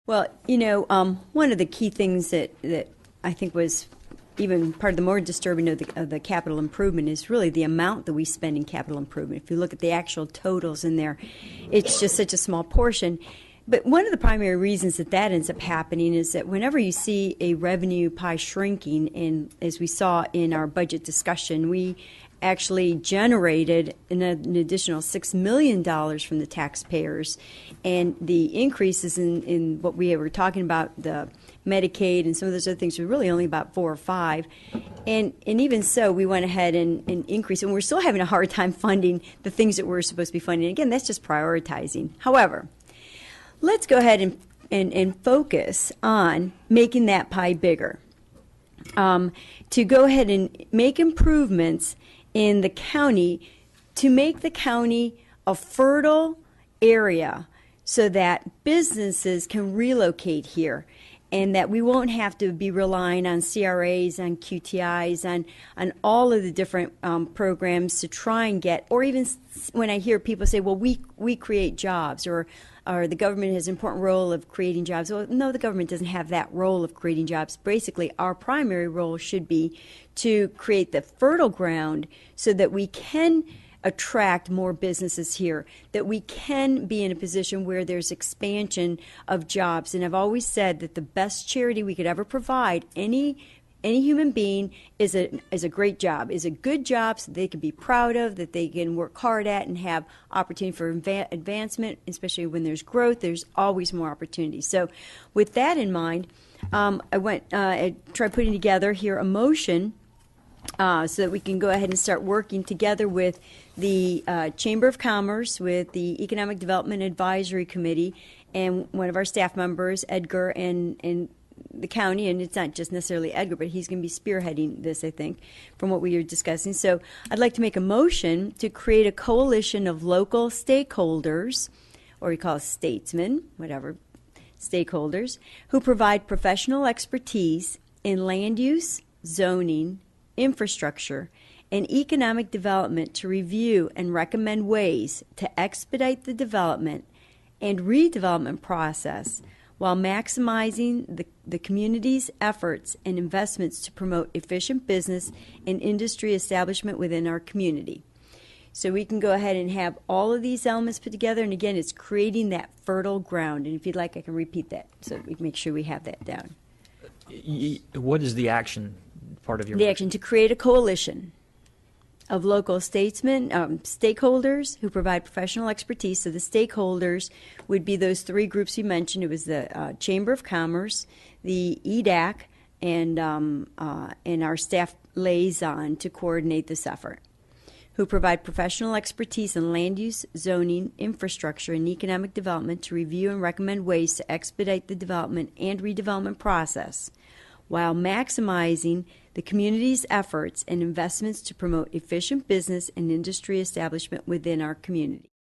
Well, one of the key things that I think was even part of the more disturbing of the capital improvement is really the amount that we spend in capital improvement. If you look at the actual totals in there, it's just such a small portion. But one of the primary reasons that ends up happening is that whenever you see a revenue pie shrinking, and as we saw in our budget discussion, we actually generated an additional $6 million from the taxpayers. And the increases in what we were talking about, the Medicaid and some of those other things, were really only about 4 or 5. And even so, we went ahead and increased. And we're still having a hard time funding the things that we're supposed to be funding. Again, that's just prioritizing. However, let's go ahead and focus on making that pie bigger. To go ahead and make improvements in the county to make the county a fertile area so that businesses can relocate here and that we won't have to be relying on CRAs, on QTIs, on all of the different programs to try and get, or even when I hear people say, well, we create jobs, or the government has an important role of creating jobs. Well, no, the government doesn't have that role of creating jobs. Basically, our primary role should be to create the fertile ground so that we can attract more businesses here, that we can be in a position where there's expansion of jobs. And I've always said that the best charity we could ever provide any human being is a great job, is a good job so they can be proud of, that they can work hard at and have opportunity for advancement, especially when there's growth. There's always more opportunity. So with that in mind, I tried putting together here a motion so that we can go ahead and start working together with the Chamber of Commerce, with the Economic Development Advisory Committee, and one of our staff members, Edgar, and the county. And it's not just necessarily Edgar, but he's going to be spearheading this, I think, from what we were discussing. So I'd like to make a motion to create a coalition of local stakeholders, or we call it statesmen, whatever, stakeholders, who provide professional expertise in land use, zoning, infrastructure, and economic development to review and recommend ways to expedite the development and redevelopment process while maximizing the community's efforts and investments to promote efficient business and industry establishment within our community. So we can go ahead and have all of these elements put together, and again, it's creating that fertile ground. And if you'd like, I can repeat that so we can make sure we have that down. What is the action part of your The action to create a coalition of local statesmen, stakeholders who provide professional expertise. So the stakeholders would be those 3 groups you mentioned. It was the Chamber of Commerce, the EDAC, and our staff liaison to coordinate this effort, who provide professional expertise in land use, zoning, infrastructure, and economic development to review and recommend ways to expedite the development and redevelopment process while maximizing the community's efforts and investments to promote efficient business and industry establishment within our community.